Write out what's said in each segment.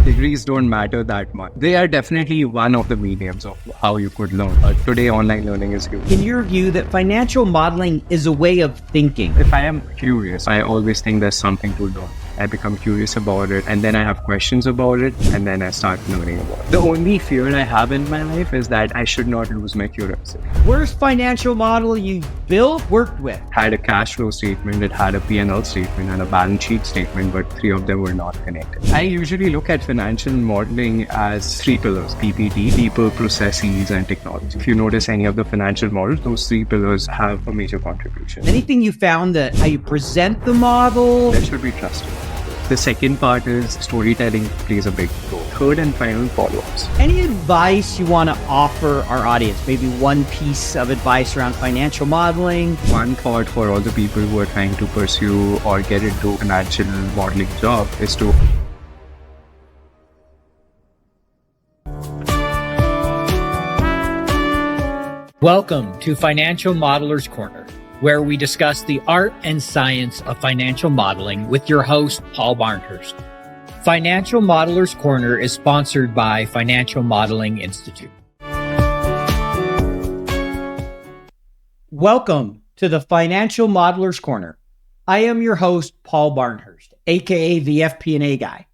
Degrees don't matter that much. They are definitely one of the mediums of how you could learn. Today, online learning is huge. In your view, that financial modeling is a way of thinking? If I am curious, I always think there's something to learn. I become curious about it, and then I have questions about it, and then I start learning about it. The only fear I have in my life is that I should not lose my curiosity. Worst financial model you built, worked with? Had a cash flow statement, it had a P&L statement and a balance sheet statement, but three of them were not connected. I usually look at financial modeling as three pillars: PPT, people, processes, and technology. If you notice any of the financial models, those three pillars have a major contribution. Anything you found that how you present the model? That should be trusted. The second part is storytelling plays a big role. Third and final, follow-ups. Any advice you want to offer our audience? Maybe one piece of advice around financial modeling? One thought for all the people who are trying to pursue or get into a financial modeling job is to Welcome to Financial Modeler's Corner, where we discuss the art and science of financial modeling with your host, Paul Barnhurst. Financial Modeler's Corner is sponsored by Financial Modeling Institute. Welcome to the Financial Modeler's Corner. I am your host, Paul Barnhurst, aka the FP&A Guy.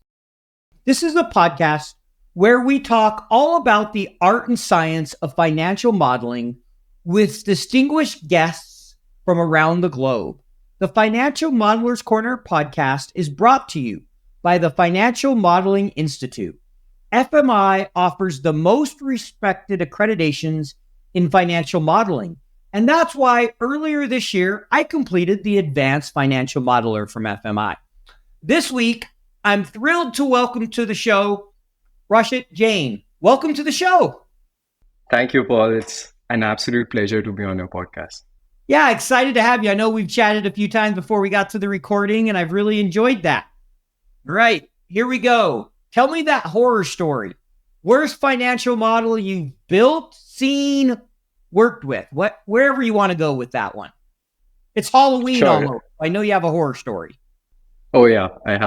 This is a podcast where we talk all about the art and science of financial modeling with distinguished guests from around the globe. The Financial Modeler's Corner podcast is brought to you by the Financial Modeling Institute. FMI offers the most respected accreditations in financial modeling, and that's why earlier this year, I completed the Advanced Financial Modeler from FMI. This week, I'm thrilled to welcome to the show Rachit Jain. Welcome to the show. Thank you, Paul. It's an absolute pleasure to be on your podcast. Yeah, excited to have you. I know we've chatted a few times before we got to the recording, and I've really enjoyed that. All right, here we go. Tell me that horror story. Worst financial model you've built, seen, worked with. Wherever you want to go with that one. It's Halloween Sure. almost. I know you have a horror story. Oh yeah, I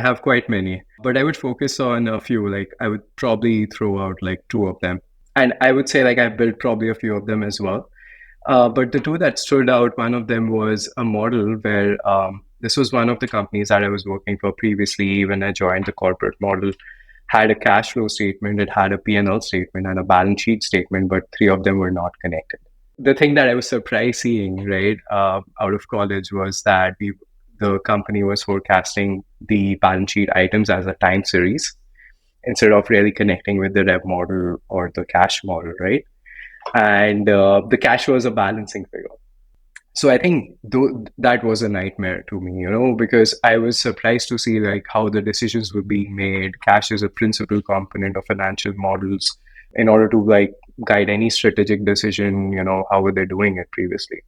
have quite many, but I would focus on a few. Like I would probably throw out like two of them, and I would say like I built probably a few of them as well. But the two that stood out, one of them was a model where this was one of the companies that I was working for previously when I joined the corporate model, had a cash flow statement, it had a P&L statement and a balance sheet statement, but three of them were not connected. The thing that I was surprised seeing, right, out of college was that the company was forecasting the balance sheet items as a time series instead of really connecting with the rev model or the cash model, right? And the cash was a balancing figure. So I think that was a nightmare to me, because I was surprised to see like how the decisions were being made. Cash is a principal component of financial models in order to like guide any strategic decision, how were they doing it previously.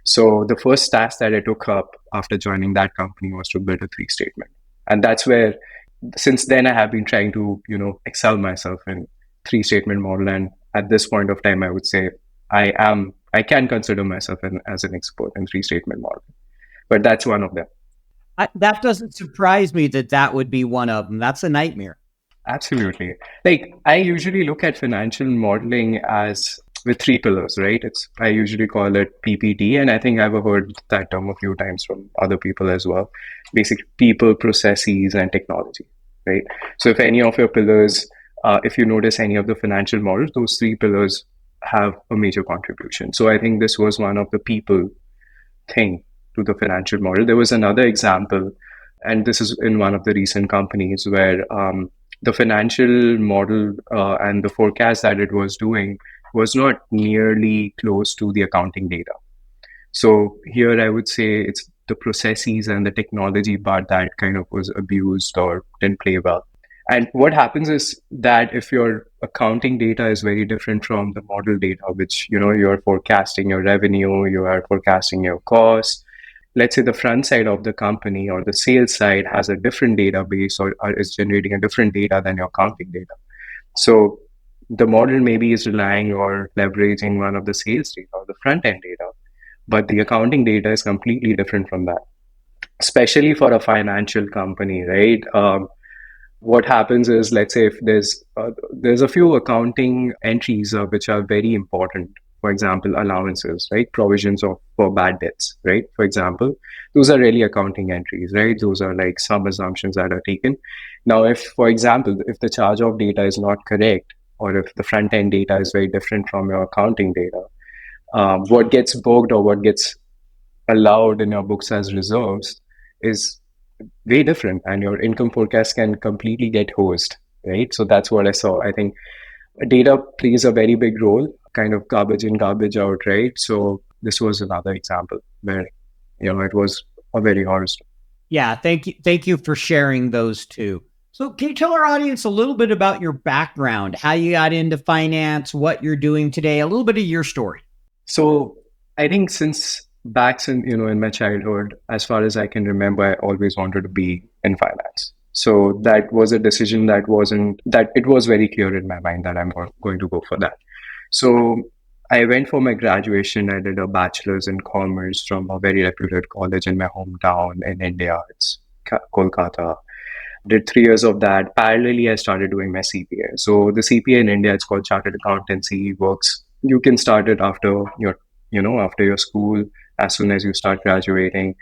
So the first task that I took up after joining that company was to build a three statement. And that's where, since then, I have been trying to, excel myself in three statement model. And at this point of time, I would say I can consider myself as an expert in three statement model, but that's one of them. That doesn't surprise me that would be one of them. That's a nightmare. Absolutely. Like I usually look at financial modeling as with three pillars, right? I usually call it PPT, and I think I've heard that term a few times from other people as well. Basically, people, processes, and technology, right? So if any of your pillars, if you notice any of the financial models, those three pillars have a major contribution. So I think this was one of the people thing to the financial model. There was another example, and this is in one of the recent companies where the financial model and the forecast that it was doing was not nearly close to the accounting data. So here I would say it's the processes and the technology part that kind of was abused or didn't play well. And what happens is that if your accounting data is very different from the model data, which, you're forecasting your revenue, you are forecasting your costs. Let's say the front side of the company or the sales side has a different database or is generating a different data than your accounting data. So the model maybe is relying or leveraging one of the sales data or the front end data, but the accounting data is completely different from that, especially for a financial company, right? What happens is, let's say if there's a few accounting entries which are very important. For example, allowances, right? Provisions for bad debts, right? For example, those are really accounting entries, right? Those are like some assumptions that are taken. Now, if, for example, if the charge of data is not correct, or if the front end data is very different from your accounting data, what gets booked or what gets allowed in your books as reserves is way different, and your income forecast can completely get hosed, right? So that's what I saw. I think data plays a very big role, kind of garbage in, garbage out, right? So this was another example where, it was a very horror story. Yeah, thank you. Thank you for sharing those two. So can you tell our audience a little bit about your background, how you got into finance, what you're doing today, a little bit of your story? So I think since in my childhood, as far as I can remember, I always wanted to be in finance. So that was a decision that it was very clear in my mind that I'm going to go for that. So I went for my graduation. I did a bachelor's in commerce from a very reputed college in my hometown in India. It's Kolkata. Did 3 years of that. Parallelly, I started doing my CPA. So the CPA in India, it's called Chartered Accountancy. Works. You can start it after after your school, as soon as you start graduating.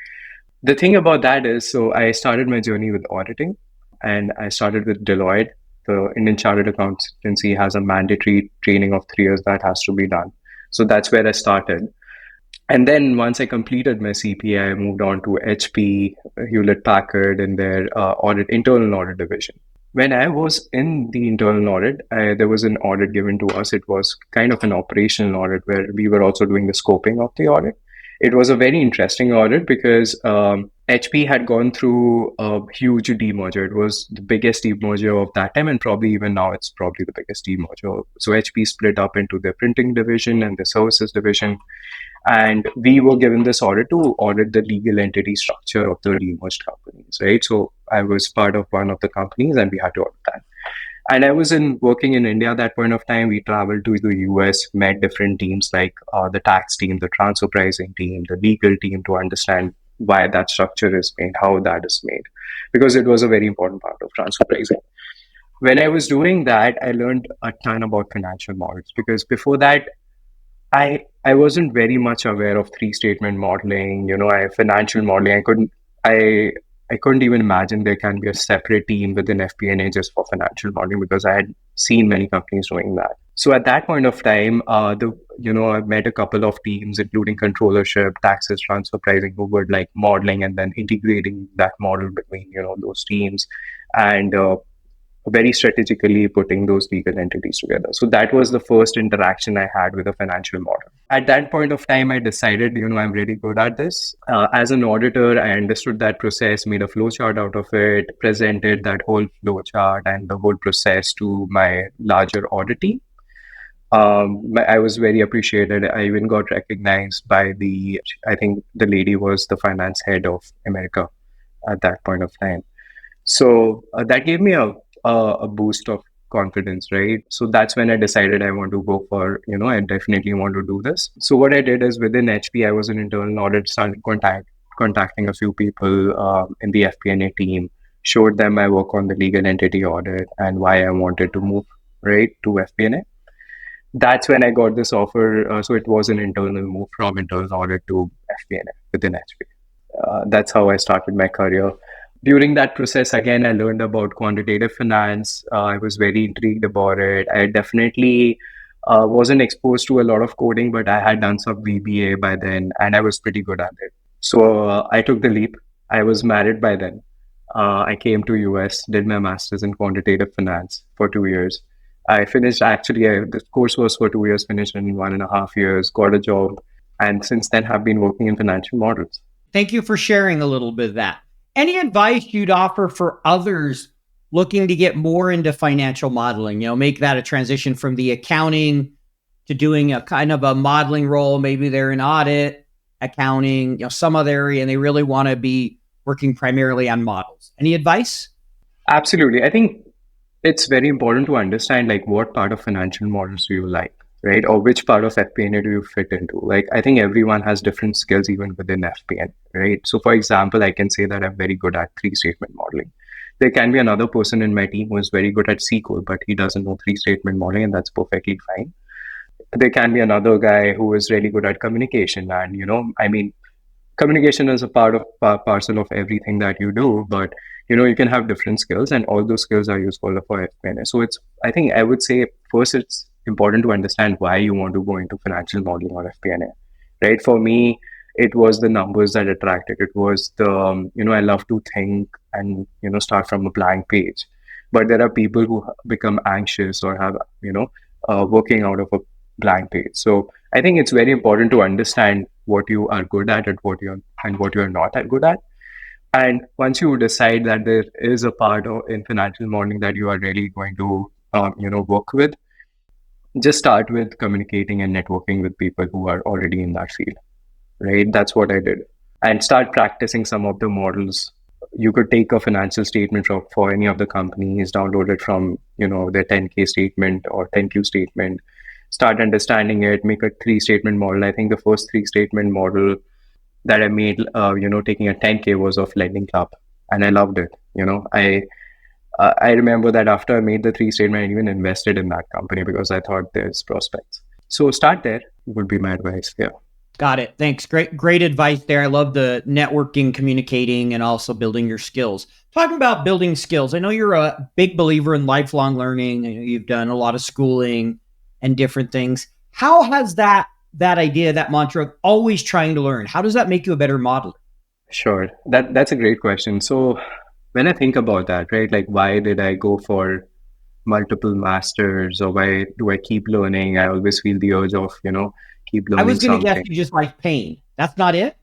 The thing about that is, so I started my journey with auditing, and I started with Deloitte. The Indian Chartered Accountancy has a mandatory training of 3 years that has to be done. So that's where I started. And then once I completed my CPA, I moved on to HP, Hewlett Packard, and their internal audit division. When I was in the internal audit, there was an audit given to us. It was kind of an operational audit where we were also doing the scoping of the audit. It was a very interesting audit because HP had gone through a huge demerger. It was the biggest demerger of that time, and probably even now it's probably the biggest demerger. So HP split up into their printing division and the services division. And we were given this audit to audit the legal entity structure of the demerged companies, right? So I was part of one of the companies and we had to audit that. And I was working in India at that point of time. We traveled to the US, met different teams like the tax team, the transfer pricing team, the legal team, to understand why that structure is made, how that is made, because it was a very important part of transfer pricing. When I was doing that, I learned a ton about financial models, because before that, I wasn't very much aware of three statement modeling. Financial modeling. I couldn't even imagine there can be a separate team within FP&A just for financial modeling, because I had seen many companies doing that. So at that point of time, I met a couple of teams, including controllership, taxes, transfer pricing, who were like modeling and then integrating that model between those teams, and very strategically putting those legal entities together. So that was the first interaction I had with a financial model. At that point of time, I decided, I'm really good at this. As an auditor, I understood that process, made a flow chart out of it, presented that whole flow chart and the whole process to my larger audit team. I was very appreciated. I even got recognized by I think the lady was the finance head of America at that point of time. So that gave me a boost of confidence, right? So that's when I decided I want to go for, I definitely want to do this. So what I did is, within HP, I was an internal audit, started contacting a few people in the FP&A team, showed them my work on the legal entity audit and why I wanted to move right to FP&A. That's when I got this offer. So it was an internal move from internal audit to FP&A within HP. That's how I started my career. During that process, again, I learned about quantitative finance. I was very intrigued about it. I definitely wasn't exposed to a lot of coding, but I had done some VBA by then, and I was pretty good at it. So I took the leap. I was married by then. I came to US, did my master's in quantitative finance for 2 years. I finished, the course was for 2 years, finished in 1.5 years, got a job, and since then have been working in financial models. Thank you for sharing a little bit of that. Any advice you'd offer for others looking to get more into financial modeling, make that a transition from the accounting to doing a kind of a modeling role? Maybe they're in audit, accounting, some other area, and they really want to be working primarily on models. Any advice? Absolutely. I think it's very important to understand what part of financial models do you like, right? Or which part of FP&A do you fit into? I think everyone has different skills even within FP&A, right? So for example, I can say that I'm very good at three statement modeling. There can be another person in my team who is very good at SQL, but he doesn't know three-statement modeling, and that's perfectly fine. There can be another guy who is really good at communication, and communication is a parcel of everything that you do, but you can have different skills, and all those skills are useful for FP&A. So I think I would say first it's important to understand why you want to go into financial modeling or FP&A, right? For me, it was the numbers that attracted. It was the I love to think and start from a blank page, but there are people who become anxious or have working out of a blank page. So I think it's very important to understand what you are good at and what you're not good at. And once you decide that there is a part in financial modeling that you are really going to work with, just start with communicating and networking with people who are already in that field, right? That's what I did. And start practicing some of the models. You could take a financial statement for any of the companies, download it from their 10K statement or 10Q statement, start understanding it, make a three-statement model. I think the first three-statement model that I made, taking a 10K was of Lending Club, and I loved it. I remember that after I made the three-statement, I even invested in that company because I thought there's prospects. So start there would be my advice. Yeah. Got it. Thanks. Great advice there. I love the networking, communicating, and also building your skills. Talking about building skills, I know you're a big believer in lifelong learning. You've done a lot of schooling and different things. How has that idea, that mantra, always trying to learn, how does that make you a better modeler? Sure. That's a great question. So when I think about that, right, like why did I go for multiple masters, or why do I keep learning? I always feel the urge of, keep learning. I was going to guess you just like pain. That's not it?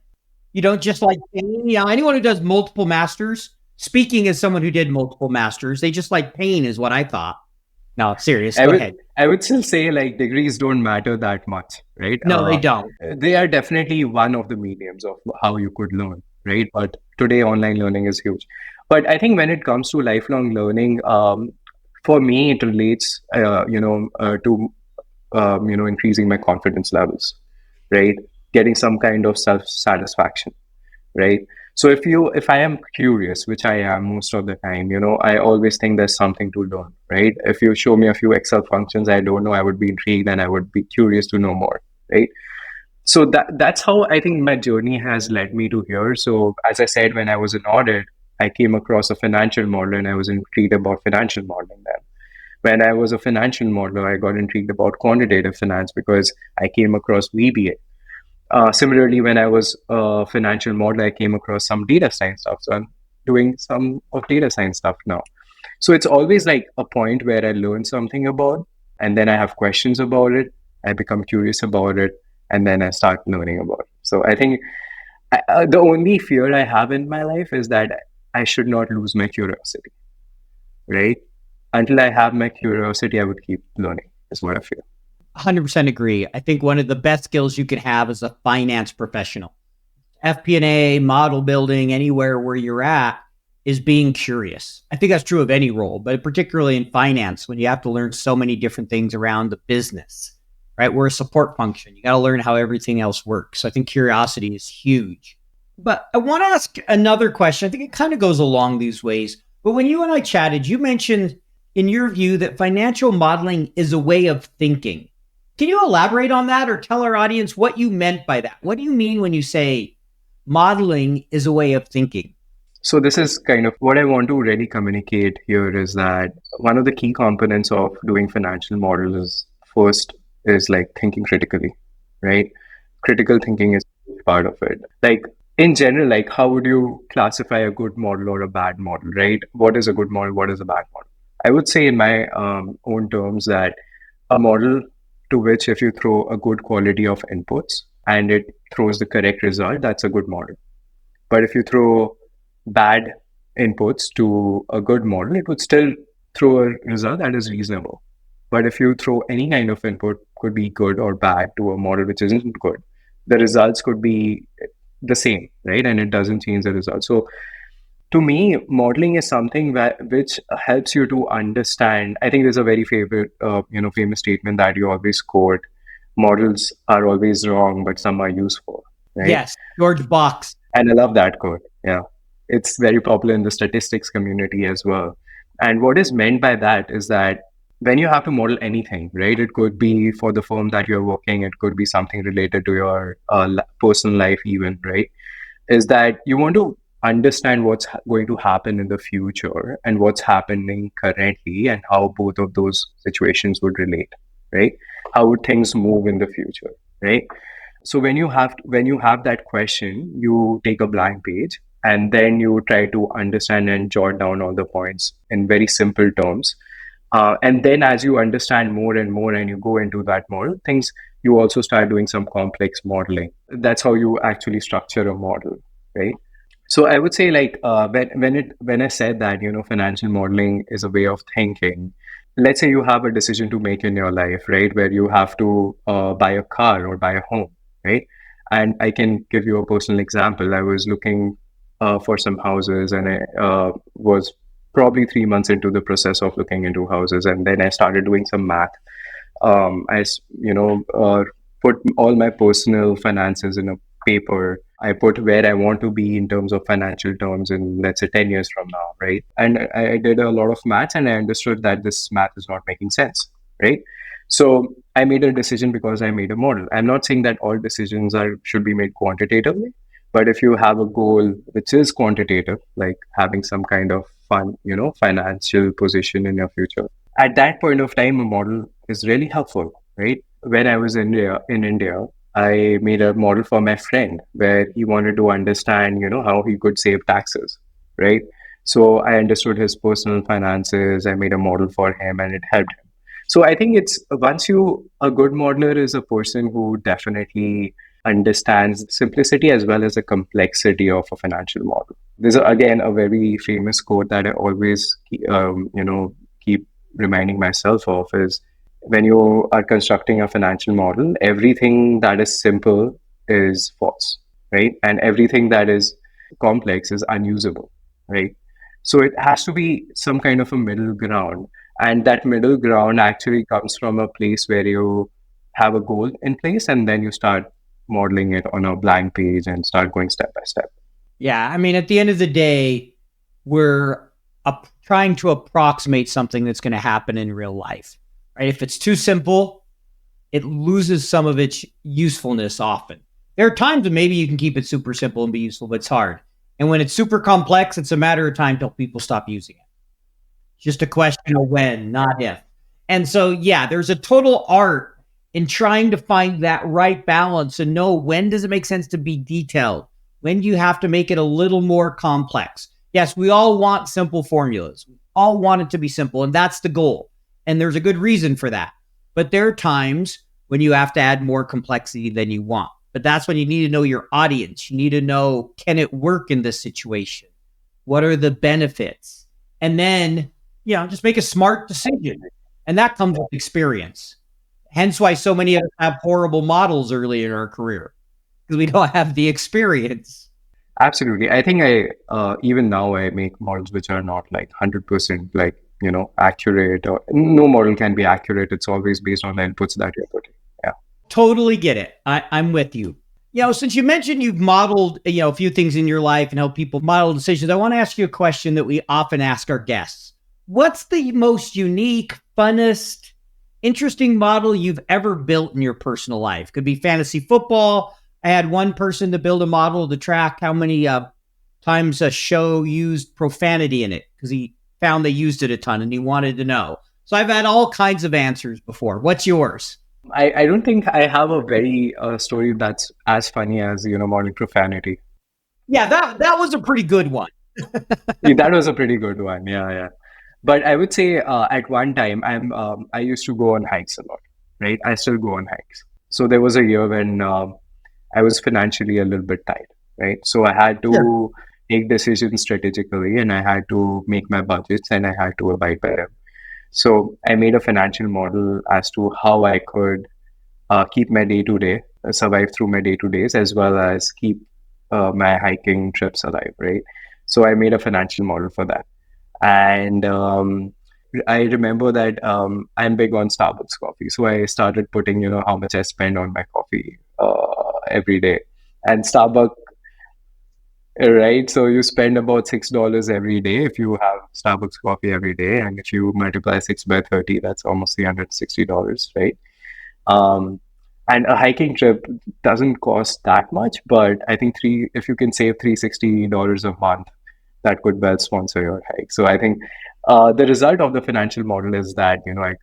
You don't just like pain? Yeah, anyone who does multiple masters, speaking as someone who did multiple masters, they just like pain is what I thought. No, serious. Go ahead. I would still say like degrees don't matter that much, right? No, they don't. They are definitely one of the mediums of how you could learn, right? But today online learning is huge. But I think when it comes to lifelong learning, for me, it relates, to increasing my confidence levels, right? Getting some kind of self-satisfaction, right? So if I am curious, which I am most of the time, I always think there's something to learn, right? If you show me a few Excel functions I don't know, I would be intrigued and I would be curious to know more, right? So that's how I think my journey has led me to here. So as I said, when I was in audit, I came across a financial model and I was intrigued about financial modeling then. When I was a financial modeler, I got intrigued about quantitative finance because I came across VBA. Similarly, when I was a financial modeler, I came across some data science stuff. So I'm doing some of data science stuff now. So it's always like a point where I learn something about, and then I have questions about it. I become curious about it, and then I start learning about it. So I think the only fear I have in my life is that I should not lose my curiosity, right? Until I have my curiosity, I would keep learning, is what I feel. 100% agree. I think one of the best skills you can have as a finance professional, FP&A, model building, anywhere where you're at, is being curious. I think that's true of any role, but particularly in finance, when you have to learn so many different things around the business, right? We're a support function. You got to learn how everything else works. So I think curiosity is huge. But I want to ask another question. I think it kind of goes along these ways. But when you and I chatted, you mentioned in your view that financial modeling is a way of thinking. Can you elaborate on that or tell our audience what you meant by that? What do you mean when you say modeling is a way of thinking? So this is kind of what I want to really communicate here is that one of the key components of doing financial models first is like thinking critically, right? Critical thinking is part of it. Like in general, like how would you classify a good model or a bad model, right? What is a good model? What is a bad model? I would say in my own terms that a model to which if you throw a good quality of inputs and it throws the correct result, that's a good model. But if you throw bad inputs to a good model, it would still throw a result that is reasonable. But if you throw any kind of input, could be good or bad, to a model which isn't good, the results could be the same, right? And it doesn't change the result. So to me, modeling is something which helps you to understand. I think there's a very famous statement that you always quote: models are always wrong, but some are useful. Right? Yes, George Box. And I love that quote. Yeah. It's very popular in the statistics community as well. And what is meant by that is that when you have to model anything, right? It could be for the firm that you're working, it could be something related to your personal life, even, right? Is that you want to understand what's going to happen in the future and what's happening currently and how both of those situations would relate, right? How would things move in the future, right? So when you have that question, you take a blank page and then you try to understand and jot down all the points in very simple terms. And then as you understand more and more and you go into that model, things you also start doing some complex modeling. That's how you actually structure a model, right? So I would say like when I said that financial modeling is a way of thinking. Let's say you have a decision to make in your life, right, where you have to buy a car or buy a home, right? And I can give you a personal example. I was looking for some houses, and I was probably 3 months into the process of looking into houses, and then I started doing some math. Put all my personal finances in a paper. I put where I want to be in terms of financial terms in, let's say, 10 years from now, right? And I did a lot of maths and I understood that this math is not making sense, right? So I made a decision because I made a model. I'm not saying that all decisions should be made quantitatively, but if you have a goal which is quantitative, like having some kind of financial position in your future, at that point of time, a model is really helpful, right? When I was in India, I made a model for my friend where he wanted to understand, how he could save taxes, right? So I understood his personal finances. I made a model for him, and it helped him. So I think a good modeler is a person who definitely understands simplicity as well as the complexity of a financial model. There's again a very famous quote that I always keep reminding myself of is, when you are constructing a financial model, everything that is simple is false, right? And everything that is complex is unusable, right? So it has to be some kind of a middle ground. And that middle ground actually comes from a place where you have a goal in place and then you start modeling it on a blank page and start going step by step. Yeah. I mean, at the end of the day, we're trying to approximate something that's going to happen in real life, right? If it's too simple, it loses some of its usefulness often. There are times when maybe you can keep it super simple and be useful, but it's hard. And when it's super complex, it's a matter of time till people stop using it. It's just a question of when, not if. And so, yeah, there's a total art in trying to find that right balance and know when does it make sense to be detailed? When do you have to make it a little more complex? Yes, we all want simple formulas. We all want it to be simple, and that's the goal. And there's a good reason for that. But there are times when you have to add more complexity than you want. But that's when you need to know your audience. You need to know, can it work in this situation? What are the benefits? And then, just make a smart decision. And that comes with experience. Hence why so many of us have horrible models early in our career, because we don't have the experience. Absolutely. I think even now I make models which are not like 100% like, accurate, or no model can be accurate. It's always based on the inputs that you're putting. Yeah. Totally get it. I'm with you. Since you mentioned you've modeled, a few things in your life and help people model decisions, I want to ask you a question that we often ask our guests. What's the most unique, funnest, interesting model you've ever built in your personal life? Could be fantasy football. I had one person to build a model to track how many times a show used profanity in it, because he found they used it a ton and he wanted to know. So I've had all kinds of answers before. What's yours? I don't think I have a very story that's as funny as, modeling profanity. Yeah, that was a pretty good one. That was a pretty good one. Yeah. But I would say at one time, I used to go on hikes a lot, right? I still go on hikes. So there was a year when I was financially a little bit tight, right? So I had to make decisions strategically, and I had to make my budgets, and I had to abide by them. So I made a financial model as to how I could keep my day-to-day, survive through my day-to-days, as well as keep my hiking trips alive, right? So I made a financial model for that. And I remember that I'm big on Starbucks coffee. So I started putting, how much I spend on my coffee every day. And Starbucks, right? So you spend about $6 every day if you have Starbucks coffee every day, and if you multiply 6 by 30, that's almost $360, right? Um, and a hiking trip doesn't cost that much, but I think if you can save $360 a month, that could well sponsor your hike. So I think the result of the financial model is that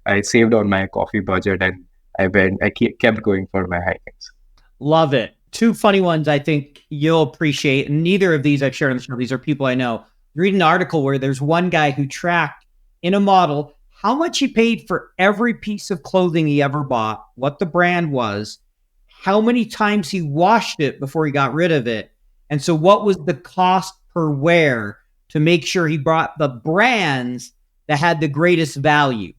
I saved on my coffee budget, and I kept going for my hikings. Love it. Two funny ones I think you'll appreciate. And neither of these I've shared on the show. These are people I know. Read an article where there's one guy who tracked in a model how much he paid for every piece of clothing he ever bought, what the brand was, how many times he washed it before he got rid of it. And so what was the cost per wear to make sure he brought the brands that had the greatest value.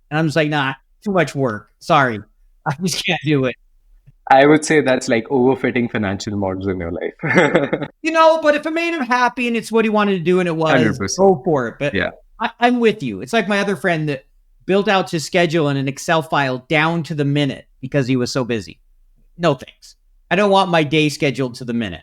And I'm just like, nah, too much work. Sorry. I just can't do it. I would say that's like overfitting financial models in your life. But if it made him happy and it's what he wanted to do and it was, 100%. go for it. But yeah, I'm with you. It's like my other friend that built out his schedule in an Excel file down to the minute because he was so busy. No thanks. I don't want my day scheduled to the minute.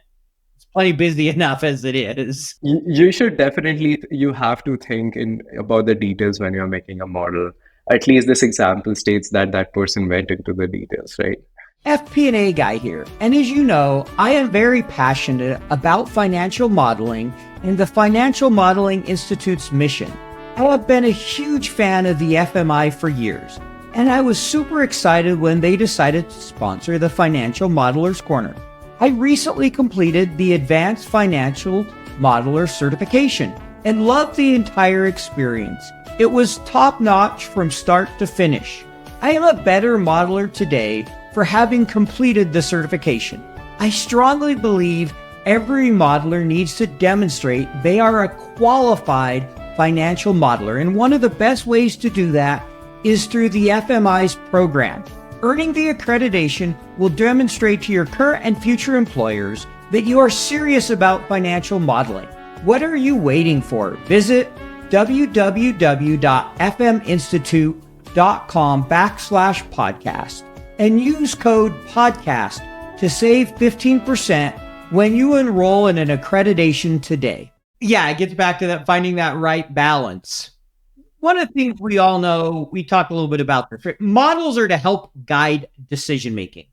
It's plenty busy enough as it is. you should definitely, you have to think about the details when you're making a model. At least this example states that person went into the details, right? FP&A Guy here. And as you know, I am very passionate about financial modeling and the Financial Modeling Institute's mission. I have been a huge fan of the FMI for years, and I was super excited when they decided to sponsor the Financial Modelers Corner. I recently completed the Advanced Financial Modeler certification and loved the entire experience. It was top-notch from start to finish. I am a better modeler today for having completed the certification. I strongly believe every modeler needs to demonstrate they are a qualified financial modeler, and one of the best ways to do that is through the FMI's program. Earning the accreditation will demonstrate to your current and future employers that you are serious about financial modeling. What are you waiting for? Visit www.fminstitute.com/podcast and use code podcast to save 15% when you enroll in an accreditation today. Yeah, it gets back to that finding that right balance. One of the things we all know, we talked a little bit about this, right? Models are to help guide decision-making,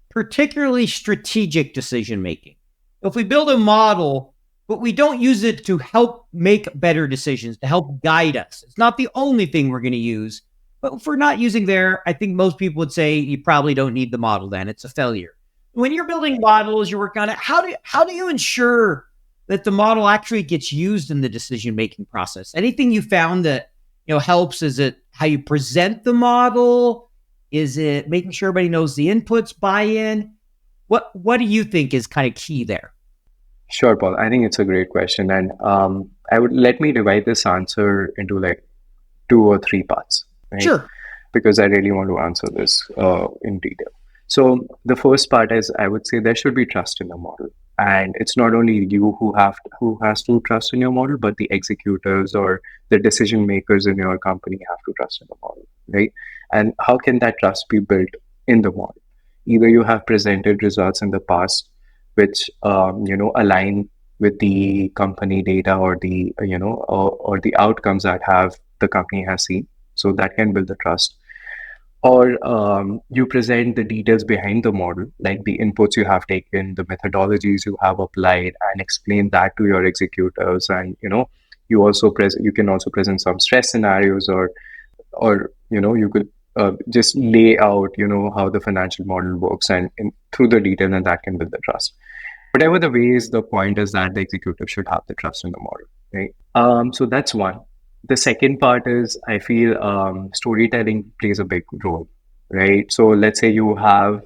particularly strategic decision-making. If we build a model, but we don't use it to help make better decisions, to help guide us, it's not the only thing we're going to use. But if we're not using there, I think most people would say you probably don't need the model then. It's a failure. When you're building models, you're working on it, how do you ensure that the model actually gets used in the decision-making process? Anything you found that helps? Is it how you present the model? Is it making sure everybody knows the inputs, buy-in? What do you think is kind of key there? Sure, Paul. I think it's a great question. And let me divide this answer into like 2 or 3 parts. Right? Sure. Because I really want to answer this in detail. So the first part is, I would say there should be trust in the model. And it's not only you who has to trust in your model, but the executives or the decision makers in your company have to trust in the model, right? And how can that trust be built in the model? Either you have presented results in the past which align with the company data or the or the outcomes that the company has seen, so that can build the trust. Or you present the details behind the model, like the inputs you have taken, the methodologies you have applied, and explain that to your executives. And you can also present some stress scenarios, or you could just lay out how the financial model works and through the detail, and that can build the trust. Whatever the ways, the point is that the executive should have the trust in the model, right? So that's one. The second part is, I feel storytelling plays a big role, right? So let's say you have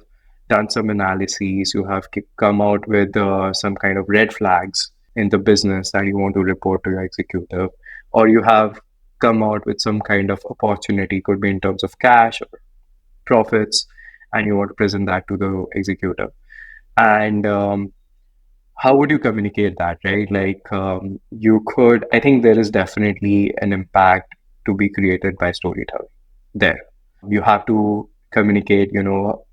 done some analyses, you have come out with some kind of red flags in the business that you want to report to your executive, or you have come out with some kind of opportunity, could be in terms of cash or profits, and you want to present that to the executive. And how would you communicate that, right? Like I think there is definitely an impact to be created by storytelling there. You have to communicate,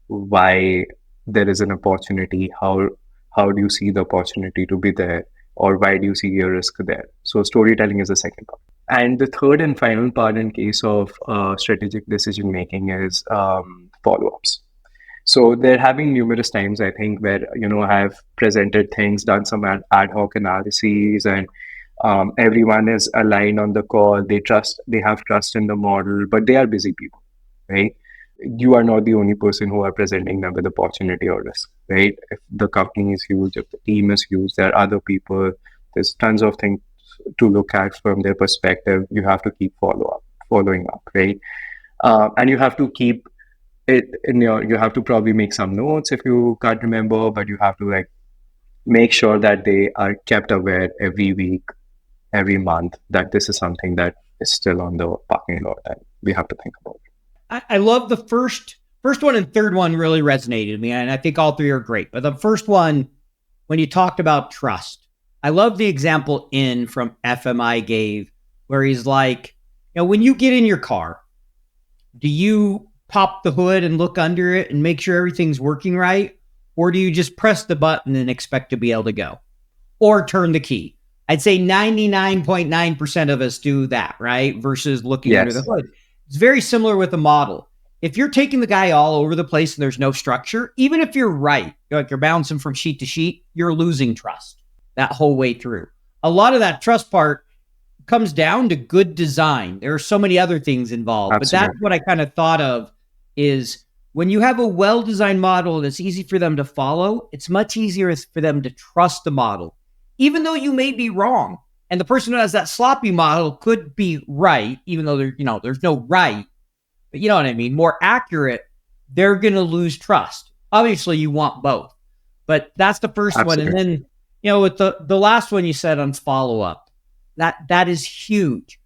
why there is an opportunity, how do you see the opportunity to be there, or why do you see a risk there? So storytelling is the second part. And the third and final part in case of strategic decision making is follow-ups. So there have been numerous times, I think, where, I've presented things, done some ad hoc analyses, and everyone is aligned on the call. They have trust in the model, but they are busy people, right? You are not the only person who are presenting them with opportunity or risk, right? If the company is huge, if the team is huge, there are other people, there's tons of things to look at from their perspective. You have to keep following up, right? And you have to keep it in you have to probably make some notes if you can't remember, but you have to make sure that they are kept aware every week, every month, that this is something that is still on the parking lot and we have to think about. I love the first one and third one really resonated with me, and I think all three are great. But the first one, when you talked about trust, I love the example from FMI gave, where he's like, when you get in your car, do you pop the hood and look under it and make sure everything's working right? Or do you just press the button and expect to be able to go? Or turn the key? I'd say 99.9% of us do that, right? Versus looking under the hood. It's very similar with a model. If you're taking the guy all over the place and there's no structure, even if you're right, you're bouncing from sheet to sheet, you're losing trust that whole way through. A lot of that trust part comes down to good design. There are so many other things involved, Absolutely. But that's what I kind of thought of is when you have a well-designed model that's easy for them to follow, it's much easier for them to trust the model, even though you may be wrong. And the person who has that sloppy model could be right, even though there's no right, but you know what I mean? More accurate, they're going to lose trust. Obviously, you want both, but that's the first Absolutely. one. And then, with the last one you said on follow-up, that is huge.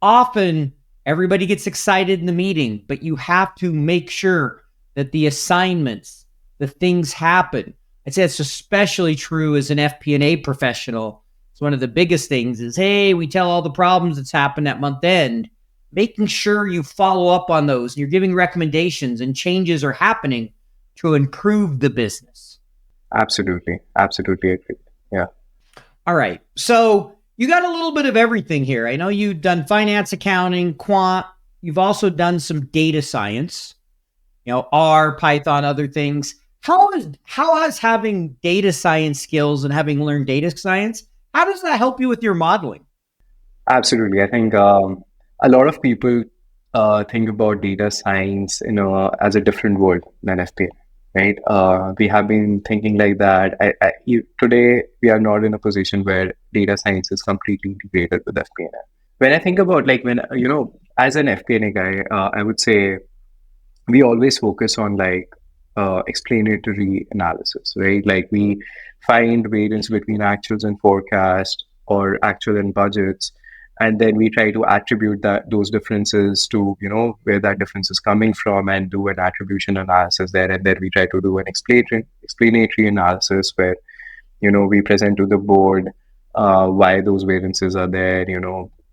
Often, everybody gets excited in the meeting, but you have to make sure that the assignments, the things happen. I'd say it's especially true as an FP&A professional. It's one of the biggest things is, hey, we tell all the problems that's happened at month end, making sure you follow up on those and you're giving recommendations and changes are happening to improve the business. Absolutely agreed. Yeah. All right. So you got a little bit of everything here. I know you've done finance, accounting, quant. You've also done some data science, R, Python, other things. How has having data science skills and having learned data science, how does that help you with your modeling? Absolutely. I think a lot of people think about data science, as a different world than FP&A, right? We have been thinking like that. Today, we are not in a position where data science is completely integrated with FP&A. When I think about as an FP&A guy, I would say we always focus on explanatory analysis, right? Like we find variance between actuals and forecast or actual and budgets, and then we try to attribute those differences to where that difference is coming from and do an attribution analysis there, and then we try to do an explanatory analysis where we present to the board why those variances are there.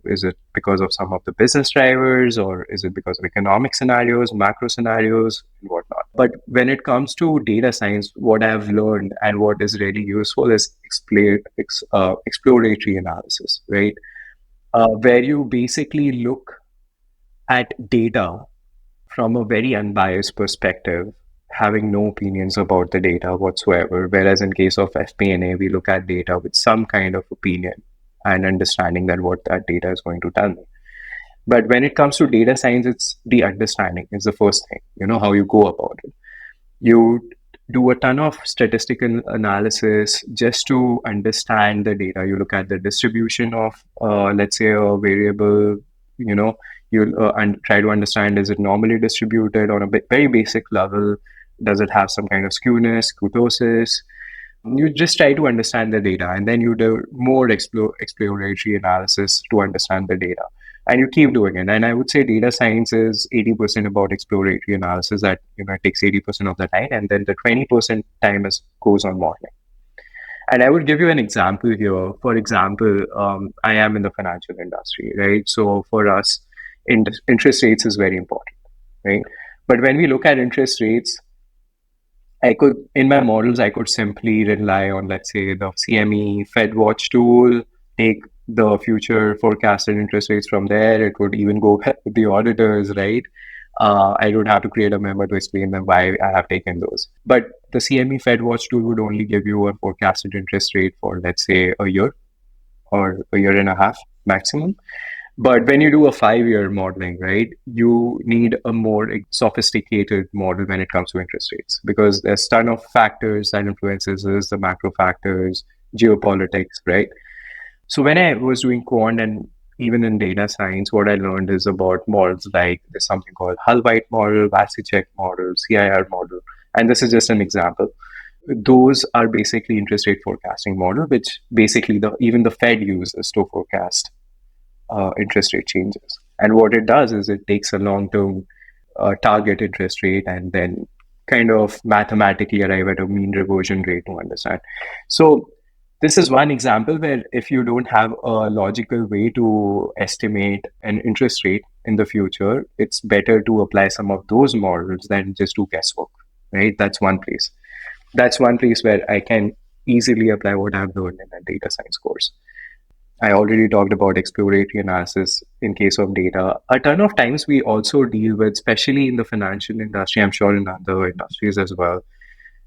Is it because of some of the business drivers, or is it because of economic scenarios, macro scenarios, and whatnot? But when it comes to data science, what I've learned and what is really useful is exploratory analysis, right? Where you basically look at data from a very unbiased perspective, having no opinions about the data whatsoever. Whereas in case of FP&A, we look at data with some kind of opinion and understanding that what that data is going to tell me. But when it comes to data science, it's the understanding is the first thing, how you go about it. You do a ton of statistical analysis just to understand the data. You look at the distribution of, let's say, a variable, you'll try to understand, is it normally distributed on a very basic level? Does it have some kind of skewness, kurtosis? You just try to understand the data, and then you do more exploratory analysis to understand the data, and you keep doing it. And I would say data science is 80% about exploratory analysis. That it takes 80% of the time, and then the 20% time goes on modeling. And I would give you an example here. For example, I am in the financial industry, right? So for us, interest rates is very important, right? But when we look at interest rates, in my models, I could simply rely on, let's say, the CME Fed Watch tool, take the future forecasted interest rates from there. It would even go back with the auditors, right? I would have to create a memo to explain them why I have taken those. But the CME Fed Watch tool would only give you a forecasted interest rate for, let's say, a year or a year and a half maximum. But when you do a 5-year modeling, right, you need a more sophisticated model when it comes to interest rates, because there's a ton of factors that influences this, the macro factors, geopolitics, right? So when I was doing quant and even in data science, what I learned is about models like there's something called Hull-White model, Vasicek model, CIR model, and this is just an example. Those are basically interest rate forecasting model, which basically even the Fed uses to forecast interest rate changes. And what it does is it takes a long-term target interest rate and then kind of mathematically arrive at a mean reversion rate to understand. So this is one example where if you don't have a logical way to estimate an interest rate in the future, it's better to apply some of those models than just do guesswork, right? That's one place. That's one place where I can easily apply what I've learned in a data science course. I already talked about exploratory analysis in case of data. A ton of times we also deal with, especially in the financial industry, I'm sure in other industries as well,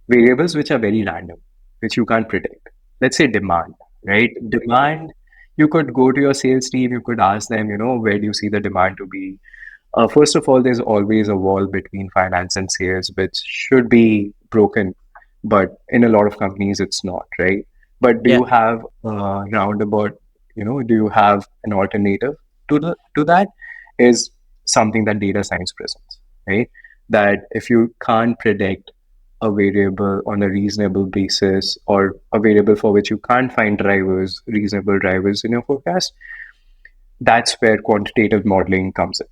variables which are very random, which you can't predict. Let's say demand, right? Demand, you could go to your sales team, you could ask them, where do you see the demand to be? First of all, there's always a wall between finance and sales, which should be broken. But in a lot of companies, it's not, right? But do you have roundabout, do you have an alternative to that? Is something that data science presents, right? That if you can't predict a variable on a reasonable basis, or a variable for which you can't find reasonable drivers in your forecast, that's where quantitative modeling comes in,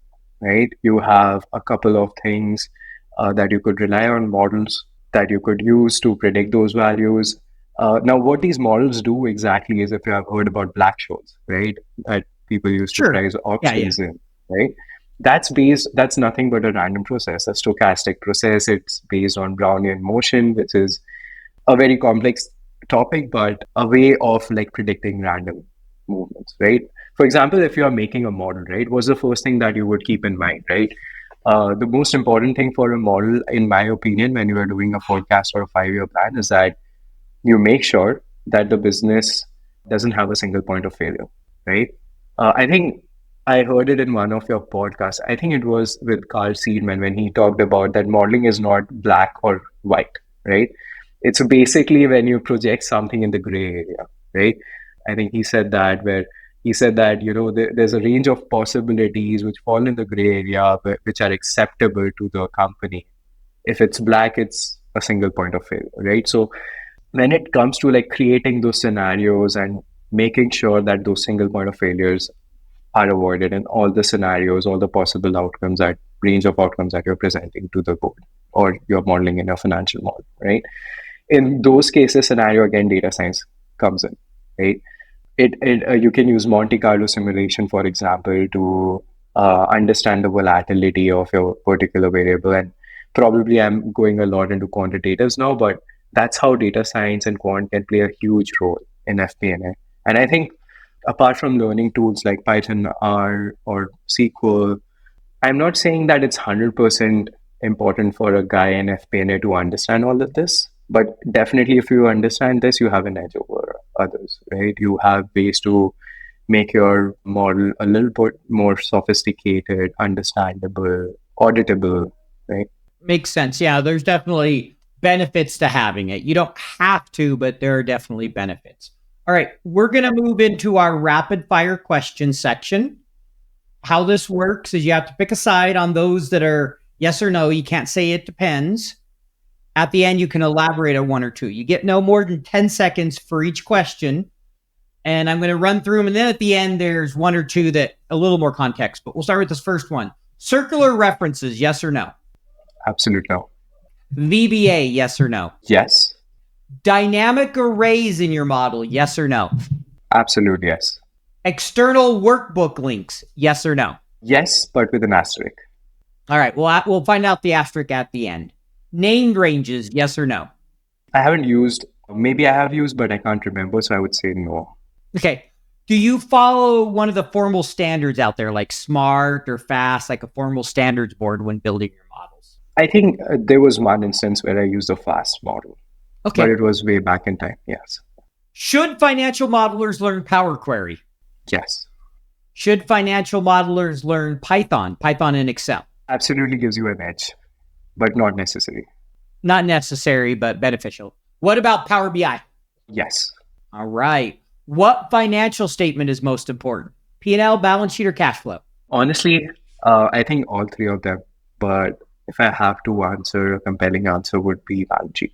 right? You have a couple of things that you could rely on, models that you could use to predict those values. Now, what these models do exactly is, if you have heard about Black-Scholes, right, that people used to price options in, right? That's nothing but a random process, a stochastic process. It's based on Brownian motion, which is a very complex topic, but a way of like predicting random movements, right? For example, if you are making a model, right, what's the first thing that you would keep in mind, right? The most important thing for a model, in my opinion, when you are doing a forecast or a 5-year plan, is that you make sure that the business doesn't have a single point of failure, right? I think I heard it in one of your podcasts. I think it was with Carl Seidman, when he talked about that modeling is not black or white, right? It's basically when you project something in the gray area, right? I think he said that, there's a range of possibilities which fall in the gray area, which are acceptable to the company. If it's black, it's a single point of failure, right? So when it comes to like creating those scenarios and making sure that those single point of failures are avoided in all the scenarios, all the possible outcomes, that range of outcomes that you're presenting to the board or you're modeling in a financial model, right? In those cases, scenario, again, data science comes in, right? You can use Monte Carlo simulation, for example, to understand the volatility of your particular variable. And probably I'm going a lot into quantitatives now, but that's how data science and quant can play a huge role in FP&A. And I think apart from learning tools like Python, R, or SQL, I'm not saying that it's 100% important for a guy in FP&A to understand all of this. But definitely, if you understand this, you have an edge over others, right? You have ways to make your model a little bit more sophisticated, understandable, auditable, right? Makes sense. Yeah, there's definitely benefits to having it. You don't have to, but there are definitely benefits. All right, we're going to move into our rapid fire question section. How this works is you have to pick a side on those that are yes or no. You can't say it depends. At the end, you can elaborate on one or two. You get no more than 10 seconds for each question. And I'm going to run through them. And then at the end, there's one or two that a little more context. But we'll start with this first one. Circular references, yes or no? Absolute no. VBA, yes or no? Yes. Dynamic arrays in your model, yes or no? Absolute yes. External workbook links, yes or no? Yes, but with an asterisk. All right, we'll find out the asterisk at the end. Named ranges, yes or no? I haven't used, maybe I have used, but I can't remember. So I would say no. Okay. Do you follow one of the formal standards out there, like SMART or FAST, like a formal standards board when building your models? I think there was one instance where I used a fast model, but Okay. it was way back in time. Yes. Should financial modelers learn Power Query? Yes. Should financial modelers learn Python and Excel? Absolutely gives you an edge, but not necessary. Not necessary, but beneficial. What about Power BI? Yes. All right. What financial statement is most important? P&L, balance sheet, or cash flow? Honestly, I think all three of them. But if I have to answer, a compelling answer would be balance sheet.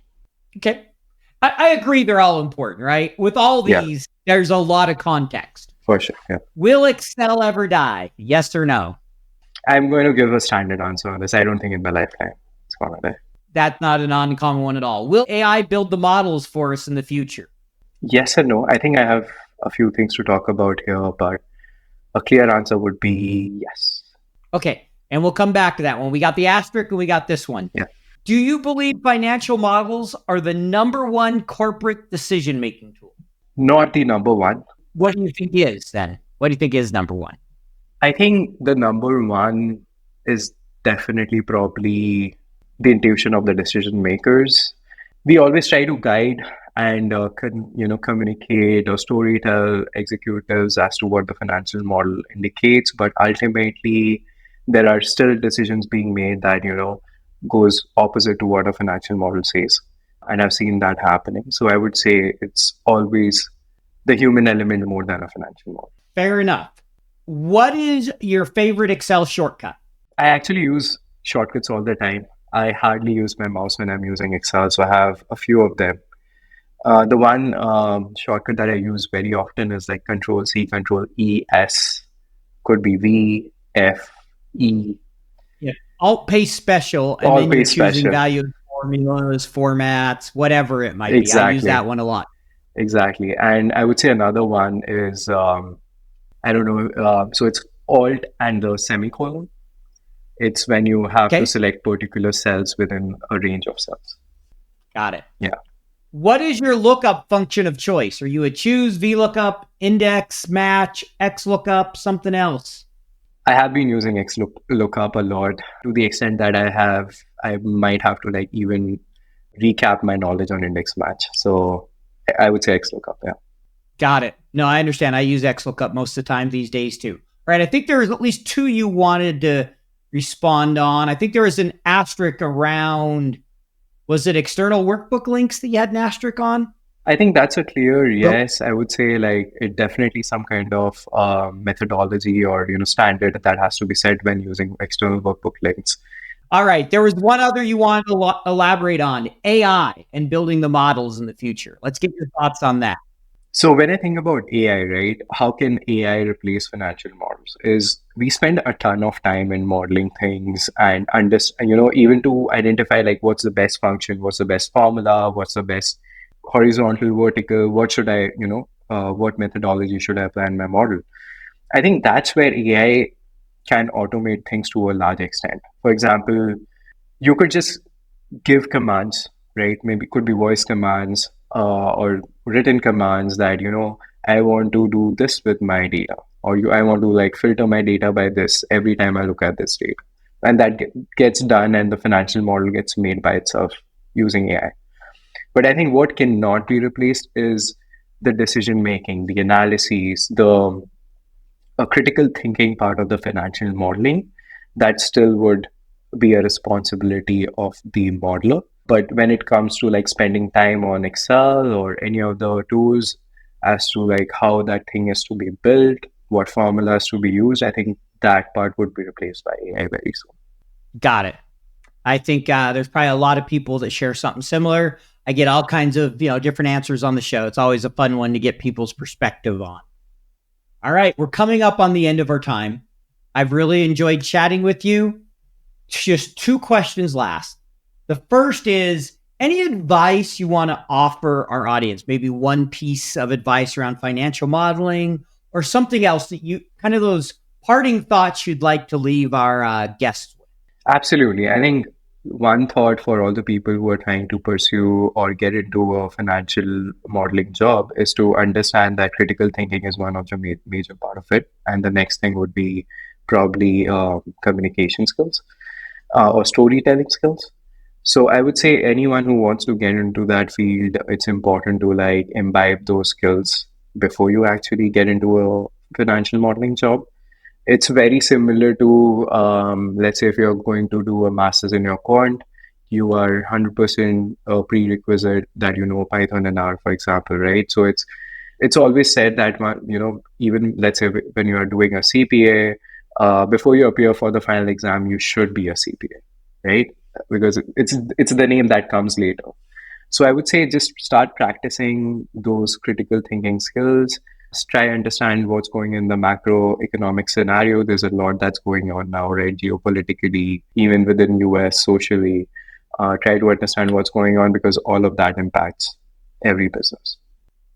Okay. I agree they're all important, right? With all these, there's a lot of context. For sure, yeah. Will Excel ever die? Yes or no? I'm going to give a standard answer on this. I don't think in my lifetime it's going to die. That's not an uncommon one at all. Will AI build the models for us in the future? Yes and no. I think I have a few things to talk about here, but a clear answer would be yes. Okay. And we'll come back to that one. We got the asterisk and we got this one. Yeah. Do you believe financial models are the number one corporate decision-making tool? Not the number one. What do you think is then? What do you think is number one? I think the number one is definitely probably the intuition of the decision makers. We always try to guide and communicate or storytell executives as to what the financial model indicates, but ultimately there are still decisions being made that goes opposite to what a financial model says, and I've seen that happening. So I would say it's always the human element more than a financial model. Fair enough. What is your favorite Excel shortcut? I actually use shortcuts all the time. I hardly use my mouse when I'm using Excel, so I have a few of them. The one shortcut that I use very often is like Control C, Control E, S, could be V, F, E. Yeah. Alt paste special, and then you're choosing values, formulas, formats, whatever it might be. I use that one a lot. Exactly. And I would say another one is, so it's Alt and the semicolon. It's when you have to select particular cells within a range of cells. Got it. Yeah. What is your lookup function of choice? Are you a choose, VLOOKUP, index, match, XLOOKUP, something else? I have been using XLOOKUP a lot, to the extent that I might have to even recap my knowledge on index match. So I would say XLOOKUP, yeah. Got it. No, I understand. I use XLOOKUP most of the time these days too. All right. I think there was at least two you wanted to respond on. I think there was an asterisk around, was it external workbook links that you had an asterisk on? I think that's a clear yes. I would say it definitely some kind of methodology or standard that has to be set when using external workbook links. All right. There was one other you wanted to elaborate on, AI and building the models in the future. Let's get your thoughts on that. So when I think about AI, right, how can AI replace financial models? Is we spend a ton of time in modeling things and even to identify what's the best function, what's the best formula, what's the best horizontal, vertical, what should I, what methodology should I apply in my model? I think that's where AI can automate things to a large extent. For example, you could just give commands, right? Maybe it could be voice commands or written commands that, I want to do this with my data, or I want to filter my data by this every time I look at this data. And that gets done and the financial model gets made by itself using AI. But I think what cannot be replaced is the decision making, the analyses, the critical thinking part of the financial modeling. That still would be a responsibility of the modeler. But when it comes to spending time on Excel or any of the tools as to how that thing is to be built, what formulas to be used, I think that part would be replaced by AI very soon. Got it. I think there's probably a lot of people that share something similar. I get all kinds of different answers on the show. It's always a fun one to get people's perspective on. All right, we're coming up on the end of our time. I've really enjoyed chatting with you. Just two questions last. The first is, any advice you want to offer our audience? Maybe one piece of advice around financial modeling or something else that you kind of those parting thoughts you'd like to leave our guests with? Absolutely. I think one thought for all the people who are trying to pursue or get into a financial modeling job is to understand that critical thinking is one of the major part of it. And the next thing would be probably communication skills or storytelling skills. So I would say anyone who wants to get into that field, it's important to like imbibe those skills before you actually get into a financial modeling job. It's very similar to, let's say, if you're going to do a master's in your quant, you are 100% a prerequisite that you know Python and R, for example, right? So it's always said that even let's say when you are doing a CPA, before you appear for the final exam, you should be a CPA, right? Because it's the name that comes later. So I would say just start practicing those critical thinking skills. Try understand what's going in the macroeconomic scenario. There's a lot that's going on now, right? Geopolitically, even within US, socially. Try to understand what's going on because all of that impacts every business.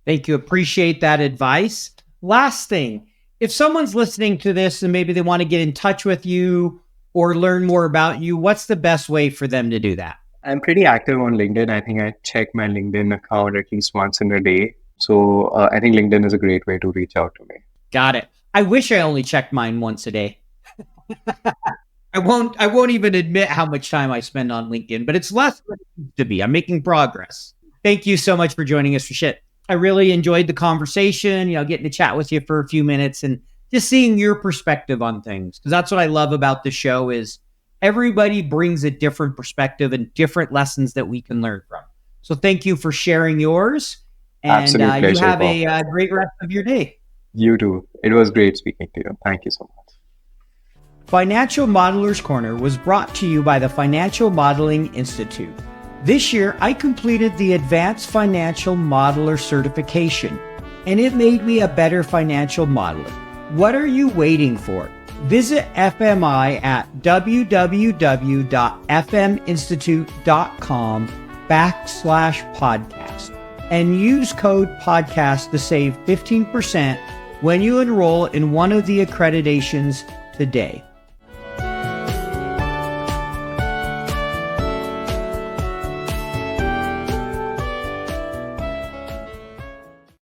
Thank you. Appreciate that advice. Last thing, if someone's listening to this and maybe they want to get in touch with you or learn more about you, what's the best way for them to do that? I'm pretty active on LinkedIn. I think I check my LinkedIn account at least once in a day. So I think LinkedIn is a great way to reach out to me. Got it. I wish I only checked mine once a day. I won't even admit how much time I spend on LinkedIn, but it's less than it used to be. I'm making progress. Thank you so much for joining us, Rachit. I really enjoyed the conversation, getting to chat with you for a few minutes and just seeing your perspective on things. Because that's what I love about the show is everybody brings a different perspective and different lessons that we can learn from. So thank you for sharing yours. And you have a great rest of your day. You too. It was great speaking to you. Thank you so much. Financial Modelers Corner was brought to you by the Financial Modeling Institute. This year, I completed the Advanced Financial Modeler certification, and it made me a better financial modeler. What are you waiting for? Visit FMI at www.fminstitute.com/podcast and use code podcast to save 15% when you enroll in one of the accreditations today.